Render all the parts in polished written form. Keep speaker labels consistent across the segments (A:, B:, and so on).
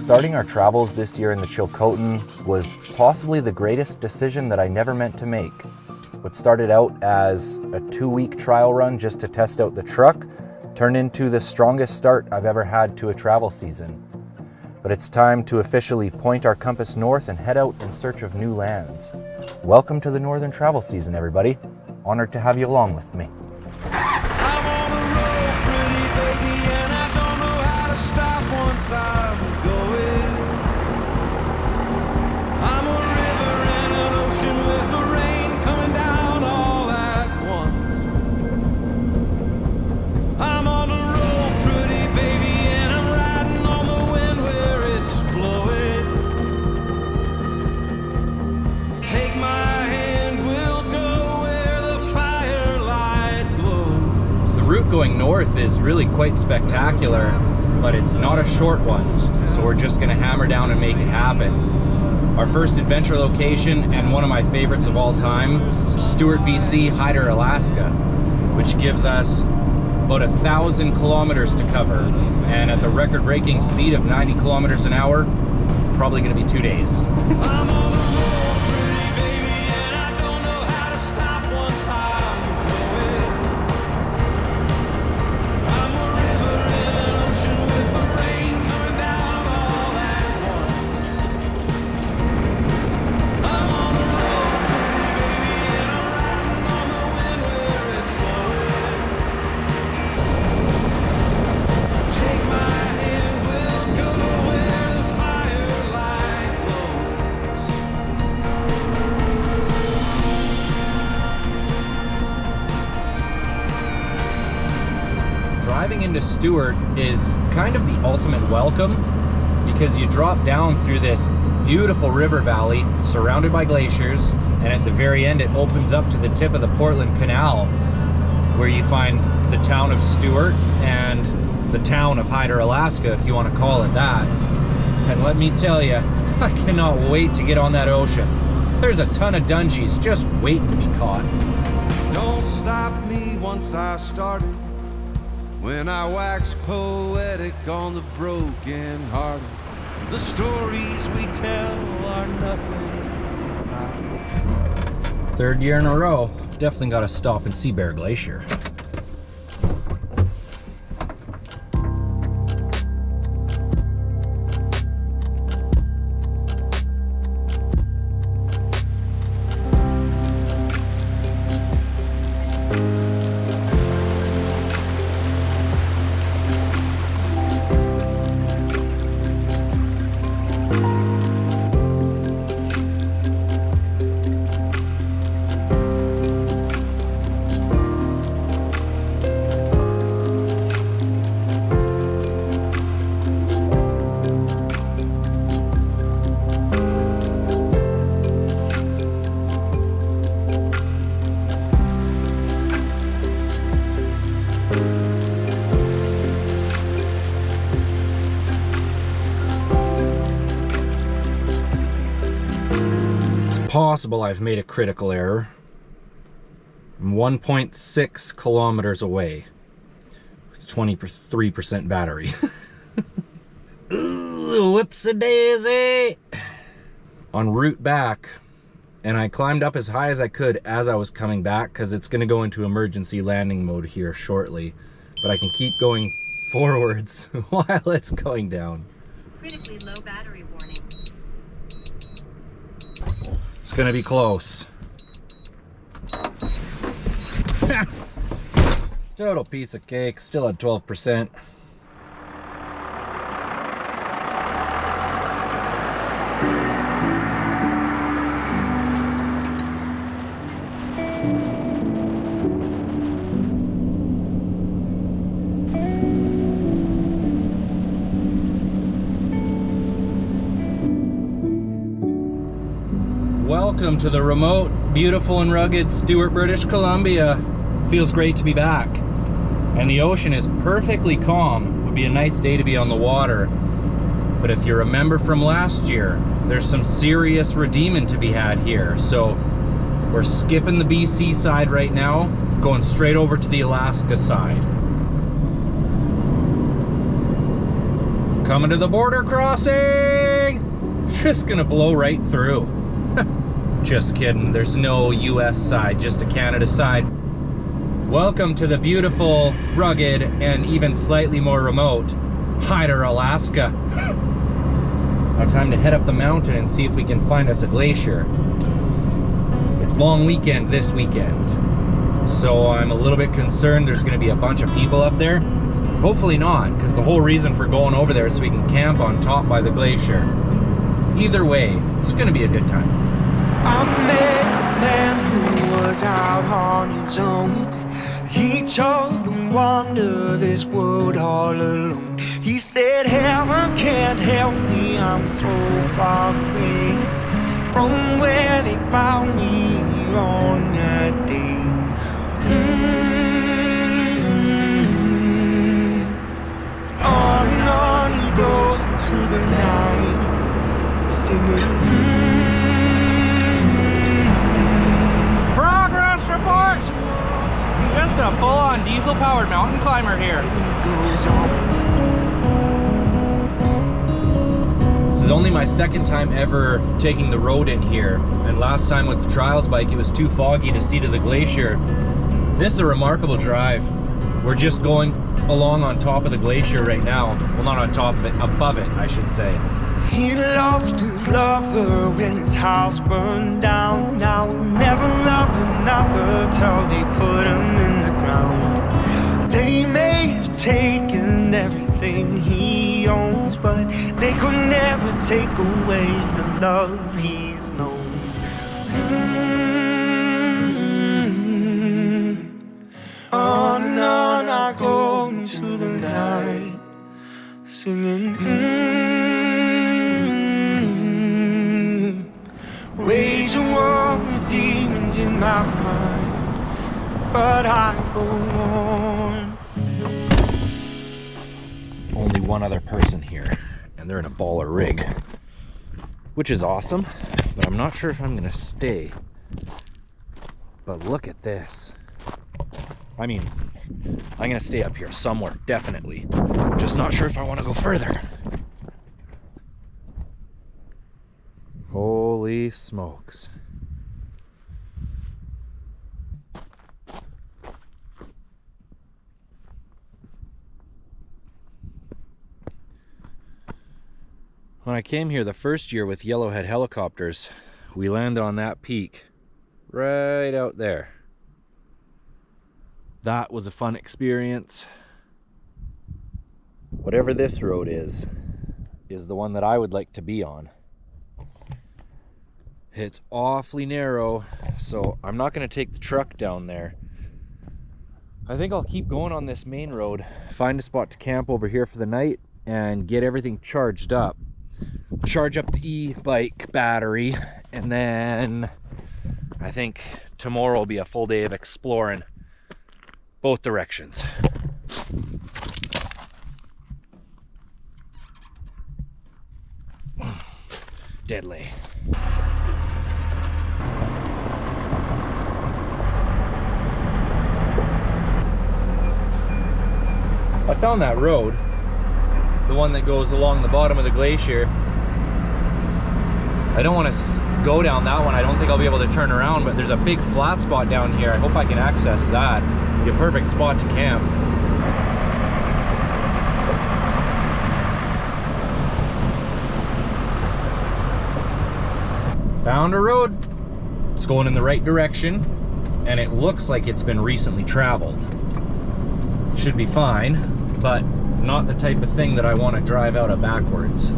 A: Starting our travels this year in the Chilcotin was possibly the greatest decision that I never meant to make. What started out as a 2-week trial run just to test out the truck turned into the strongest start I've ever had to a travel season. But it's time to officially point our compass north and head out in search of new lands. Welcome to the northern travel season, everybody. Honored to have you along with me.
B: I'm on the road, pretty baby, and I don't know how to stop once I'm going. I'm a river and an ocean with the rain coming down all at once. I'm on the road, pretty baby, and I'm riding on the wind where it's blowing. Take my hand, we'll go where the firelight glows.
A: The route going north is really quite spectacular, but it's not a short one, so we're just gonna hammer down and make it happen. Our first adventure location, and one of my favorites of all time, Stuart BC, Hyder, Alaska, which gives us about 1,000 kilometers to cover, and at the record-breaking speed of 90 kilometers an hour, probably gonna be 2 days.
B: I'm on the road, pretty baby, and I don't know how to stop once I'm going. I'm a river in an ocean with the rain coming down all at once. I'm on the road, pretty baby, and I'm riding on the wind where it's blowing. Take my hand, we'll go where the firelight glows.
A: Driving into Stuart is kind of the ultimate welcome, because you drop down through this beautiful river valley surrounded by glaciers, and at the very end it opens up to the tip of the Portland Canal, where you find the town of Stuart and the town of Hyder, Alaska, if you want to call it that. And let me tell you, I cannot wait to get on that ocean. There's a ton of dungeons just waiting to be caught.
B: Don't stop me once I started. When I wax poetic on the broken hearted, the stories we tell are nothing if not true.
A: Third year in a row, definitely got to stop and see Bear Glacier. Possible I've made a critical error. I'm 1.6 kilometers away with 23% battery. Whoopsie-daisy! En route back, and I climbed up as high as I could as I was coming back, because it's going to go into emergency landing mode here shortly, but I can keep going forwards while it's going down.
C: Critically low battery warning.
A: It's gonna be close. Total piece of cake, still at 12%. Welcome to the remote, beautiful and rugged Stuart, British Columbia. Feels great to be back. And the ocean is perfectly calm. Would be a nice day to be on the water. But if you remember from last year, there's some serious redeeming to be had here. So we're skipping the BC side right now, going straight over to the Alaska side. Coming to the border crossing! Just gonna blow right through. Just kidding, there's no US side, just a Canada side. Welcome to the beautiful, rugged, and even slightly more remote Hyder, Alaska. Now time to head up the mountain and see if we can find us a glacier. It's long weekend this weekend, so I'm a little bit concerned there's gonna be a bunch of people up there. Hopefully not, because the whole reason for going over there is so we can camp on top by the glacier. Either way, it's gonna be a good time.
D: I met a man who was out on his own. He chose to wander this world all alone. He said, heaven can't help me, I'm so far away from where they found me on that day. On and on he goes into the night, singing.
A: Progress report! Just a full-on diesel-powered mountain climber here. This is only my second time ever taking the road in here, and last time with the trials bike it was too foggy to see to the glacier. This is a remarkable drive. We're just going along on top of the glacier right now. Well, not on top of it, above it, I should say.
D: He lost his lover when his house burned down. Now he'll never love another till they put him in the ground. They may have taken everything he owns, but they could never take away the love he's known. On and on I go into the night, singing. Waging war with demons in my mind, but I go on.
A: Only one other person here, and they're in a baller rig, which is awesome, but I'm not sure if I'm gonna stay. But look at this. I mean, I'm gonna stay up here somewhere, definitely. Just not sure if I want to go further. Holy smokes. When I came here the first year with Yellowhead helicopters, we landed on that peak right out there. That was a fun experience. Whatever this road is the one that I would like to be on. It's awfully narrow, so I'm not going to take the truck down there. I think I'll keep going on this main road, find a spot to camp over here for the night, and get everything charged up. Charge up the e-bike battery, and then I think tomorrow will be a full day of exploring both directions. Deadly. I found that road, the one that goes along the bottom of the glacier. I don't want to go down that one. I don't think I'll be able to turn around, but there's a big flat spot down here. I hope I can access that. Be a perfect spot to camp. Found a road. It's going in the right direction, and it looks like it's been recently traveled. Should be fine, but not the type of thing that I want to drive out of backwards.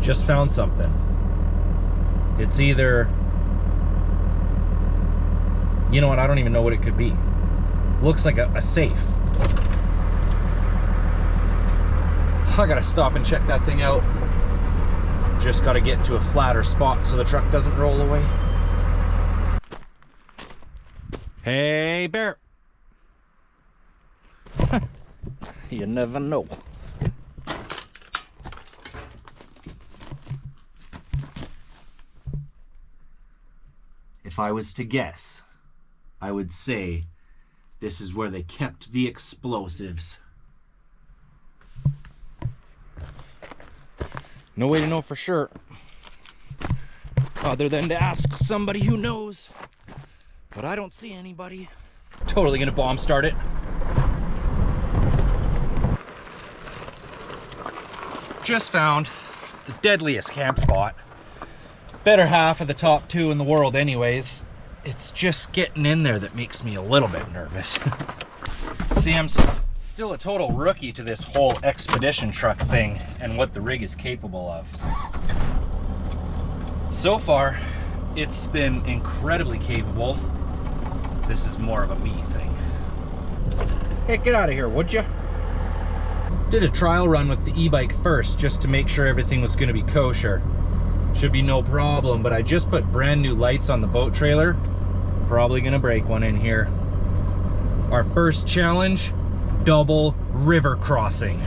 A: Just found something. It's either, you know what, I don't even know what it could be. Looks like a safe. I gotta stop and check that thing out. Just gotta get to a flatter spot so the truck doesn't roll away. Hey, bear. You never know. If I was to guess, I would say This is where they kept the explosives. No way to know for sure, other than to ask somebody who knows. But I don't see anybody. Totally gonna bomb start it. Just found the deadliest camp spot. Better half of the top 2 in the world anyways. It's just getting in there that makes me a little bit nervous. See, I'm still a total rookie to this whole expedition truck thing and what the rig is capable of. So far, it's been incredibly capable. This is more of a me thing. Hey, get out of here, would you? Did a trial run with the e-bike first just to make sure everything was gonna be kosher. Should be no problem, but I just put brand new lights on the boat trailer. Probably gonna break one in here. Our first challenge, double river crossing.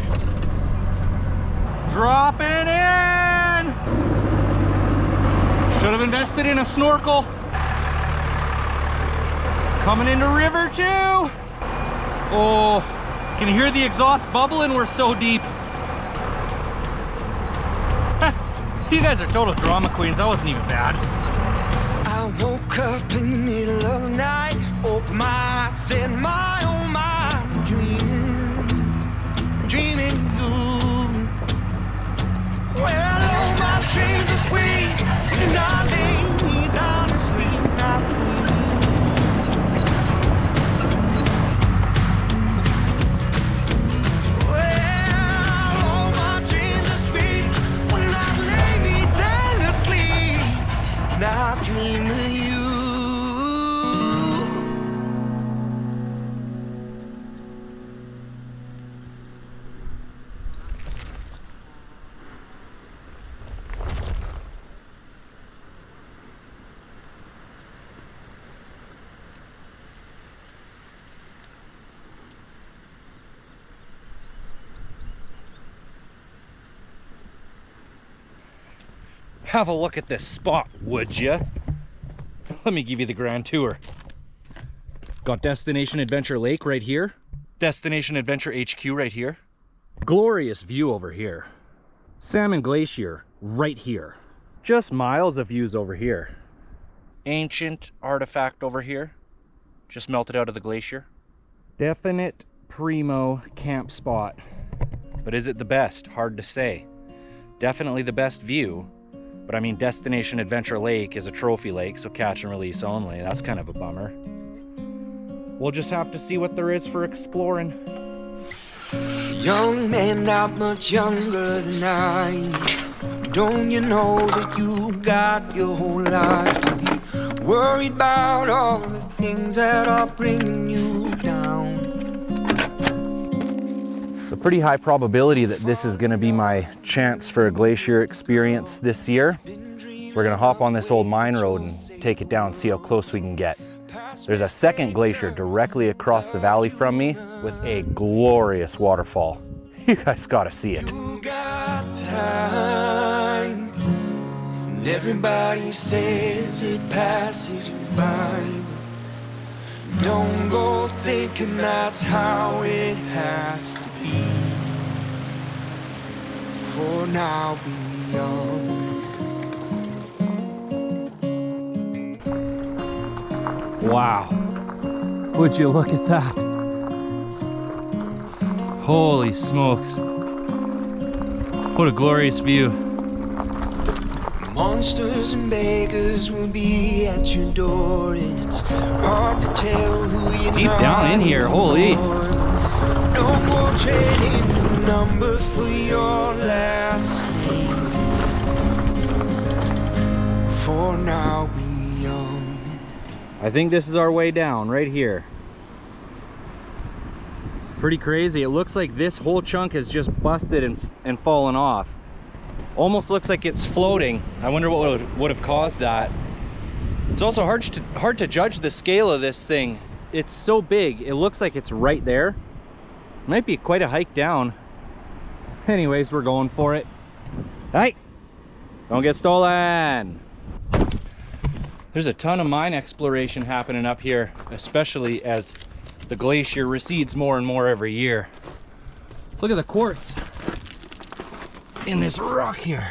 A: Dropping in! Should have invested in a snorkel. Coming into river 2. Oh, can you hear the exhaust bubbling? We're so deep. You guys are total drama queens. That wasn't even bad.
D: I woke up in the middle of the night, opened my eyes, said my oh my, I'm dreaming you. Well, all my dreams are sweet, and I lay me down to sleep, not dreaming. Well, all my dreams are sweet, when I lay me down to sleep, not dream of you.
A: Have a look at this spot, would ya? Let me give you the grand tour. Got Destination Adventure Lake right here. Destination Adventure HQ right here. Glorious view over here. Salmon Glacier right here. Just miles of views over here. Ancient artifact over here. Just melted out of the glacier. Definite primo camp spot. But is it the best? Hard to say. Definitely the best view. But I mean, Destination Adventure Lake is a trophy lake, so catch and release only. That's kind of a bummer. We'll just have to see what there is for exploring.
D: Young man, not much younger than I. Don't you know that you got your whole life to be worried about all the things that are bringing you down?
A: A pretty high probability that this is going to be my chance for a glacier experience this year. So we're going to hop on this old mine road and take it down, see how close we can get. There's a second glacier directly across the valley from me with a glorious waterfall. You guys got to see it.
D: You got time, and everybody says it passes you by. Don't go thinking that's how it has to be. For now, be young.
A: Wow. Would you look at that? Holy smokes. What a glorious view.
D: Monsters and beggars will be at your door, and it's hard to tell who you're
A: Deep down in here, holy.
D: No more trading the number for your last name. For now, be young.
A: I think this is our way down right here. Pretty crazy. It looks like this whole chunk has just busted and fallen off. Almost looks like it's floating. I wonder what would have caused that. It's also hard to judge the scale of this thing. It's so big. It looks like it's right there. Might be quite a hike down. Anyways, we're going for it. Hey, don't get stolen. There's a ton of mine exploration happening up here, especially as the glacier recedes more and more every year. Look at the quartz in this rock here.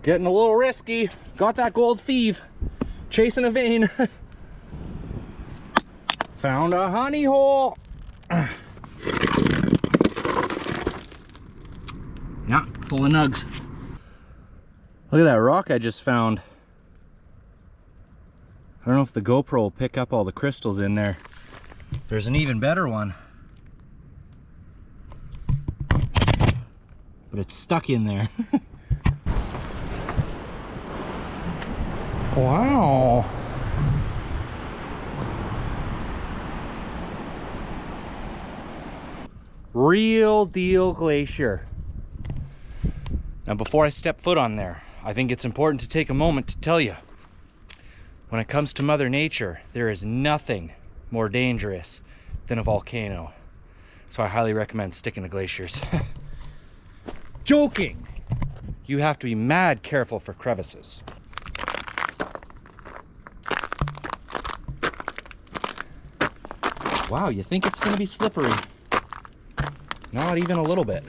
A: Getting a little risky. Got that gold thief. Chasing a vein. Found a honey hole. Yeah, full of nugs. Look at that rock I just found. I don't know if the GoPro will pick up all the crystals in there. There's an even better one. But it's stuck in there. Wow. Real deal glacier. Now before I step foot on there, I think it's important to take a moment to tell you, when it comes to Mother Nature, there is nothing more dangerous than a volcano. So I highly recommend sticking to glaciers. Joking! You have to be mad careful for crevices. Wow, you think it's gonna be slippery? Not even a little bit.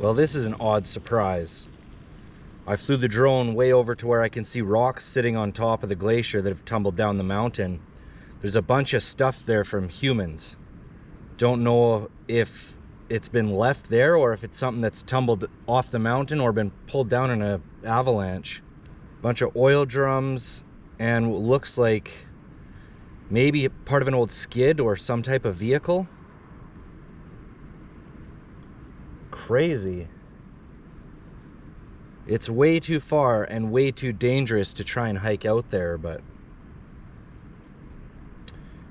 A: Well, this is an odd surprise. I flew the drone way over to where I can see rocks sitting on top of the glacier that have tumbled down the mountain. There's a bunch of stuff there from humans. Don't know if it's been left there or if it's something that's tumbled off the mountain or been pulled down in an avalanche. Bunch of oil drums and what looks like maybe part of an old skid or some type of vehicle. Crazy. It's way too far and way too dangerous to try and hike out there, but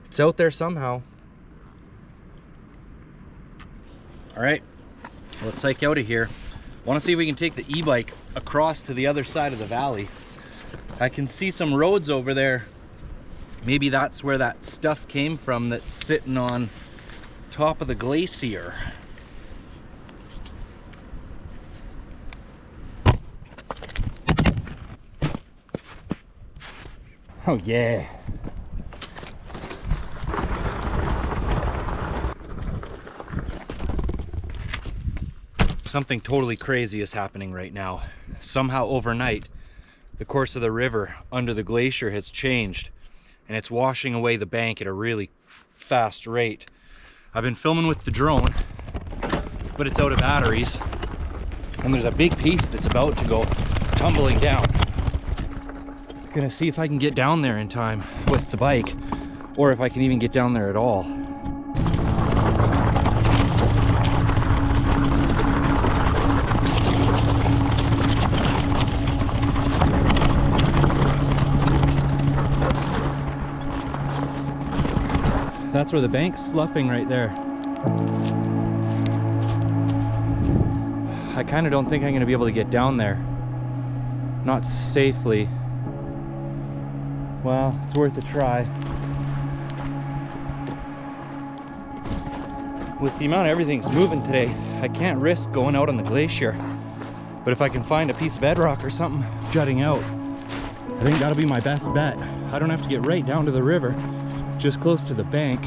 A: it's out there somehow. All right, let's hike out of here. Want to see if we can take the e-bike across to the other side of the valley. I can see some roads over there. Maybe that's where that stuff came from that's sitting on top of the glacier. Oh yeah. Something totally crazy is happening right now. somehow overnight, the course of the river under the glacier has changed, and it's washing away the bank at a really fast rate. I've been filming with the drone, but it's out of batteries, and there's a big piece that's about to go tumbling down. Gonna see if I can get down there in time with the bike, or if I can even get down there at all. That's where the bank's sloughing right there. I kind of don't think I'm going to be able to get down there. Not safely. Well, it's worth a try. With the amount of everything's moving today, I can't risk going out on the glacier. But if I can find a piece of bedrock or something jutting out, I think that'll be my best bet. I don't have to get right down to the river, just close to the bank.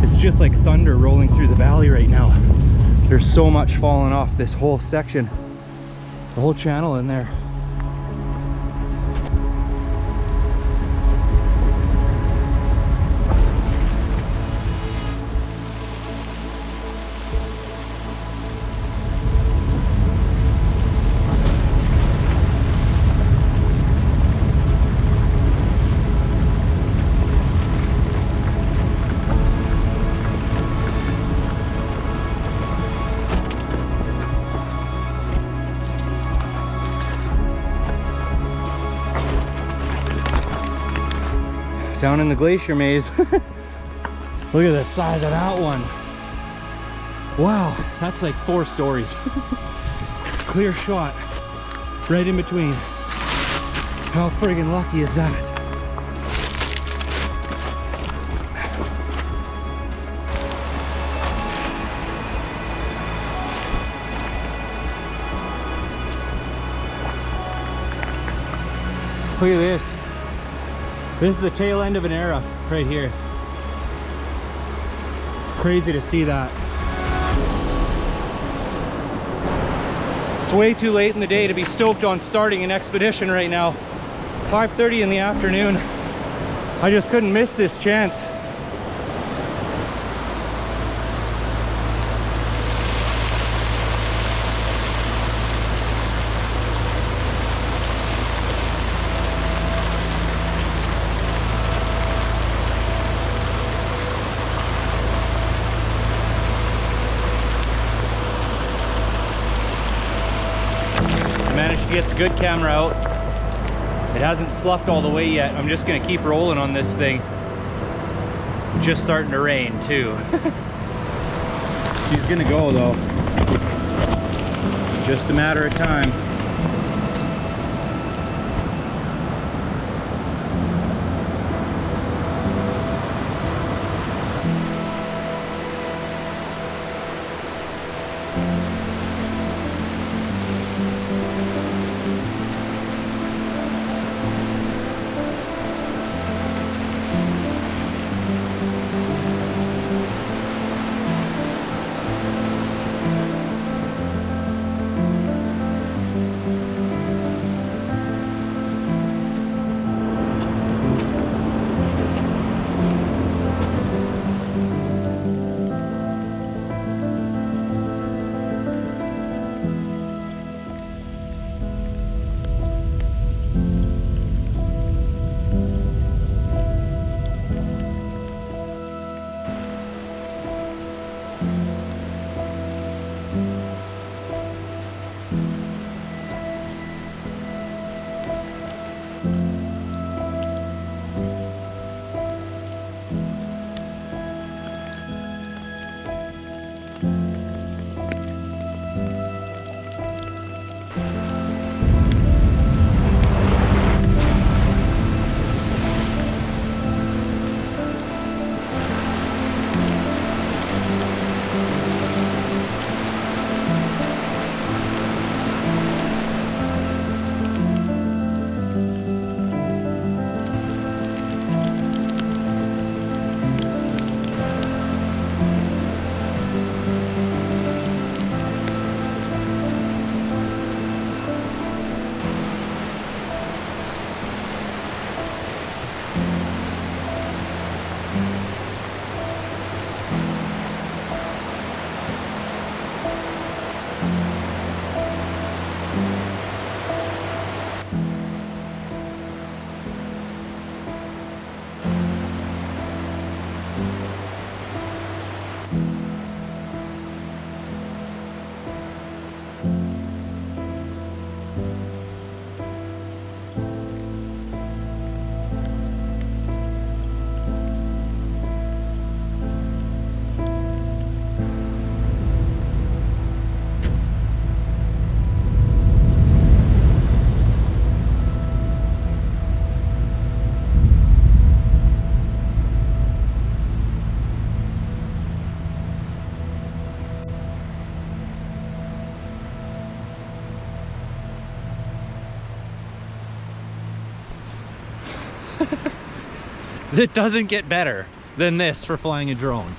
A: It's just like thunder rolling through the valley right now. There's so much falling off this whole section, the whole channel in there. Down in the glacier maze. Look at the size of that one. Wow, that's like 4 stories. Clear shot right in between. How friggin' lucky is that? Look at this. This is the tail end of an era right here. Crazy to see that. It's way too late in the day to be stoked on starting an expedition right now. 5:30 in the afternoon. I just couldn't miss this chance. Get the good camera out. It hasn't sloughed all the way yet. I'm just gonna keep rolling on this thing. Just starting to rain too. She's gonna go though. Just a matter of time. It doesn't get better than this for flying a drone.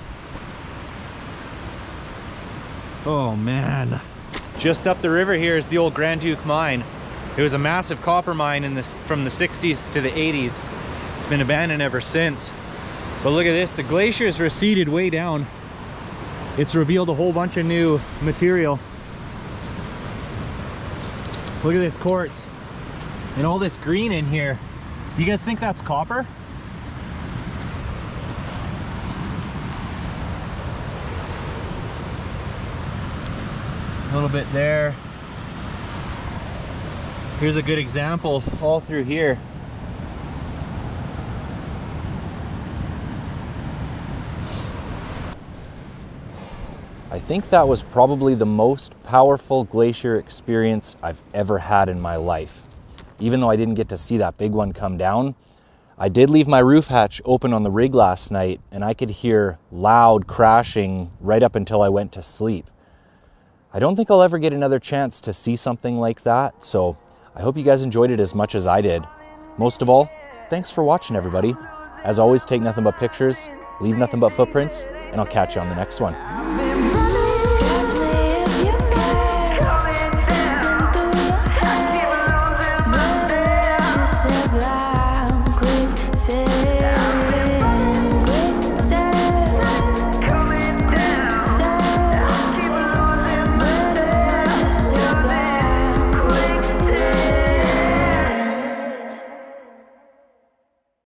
A: Oh man. Just up the river here is the old Grand Duke mine. It was a massive copper mine from the 60s to the 80s. It's been abandoned ever since. But look at this, the glacier has receded way down. It's revealed a whole bunch of new material. Look at this quartz and all this green in here. You guys think that's copper? A little bit there. Here's a good example all through here. I think that was probably the most powerful glacier experience I've ever had in my life. Even though I didn't get to see that big one come down, I did leave my roof hatch open on the rig last night and I could hear loud crashing right up until I went to sleep. I don't think I'll ever get another chance to see something like that, so I hope you guys enjoyed it as much as I did. Most of all, thanks for watching, everybody. As always, take nothing but pictures, leave nothing but footprints, and I'll catch you on the next one.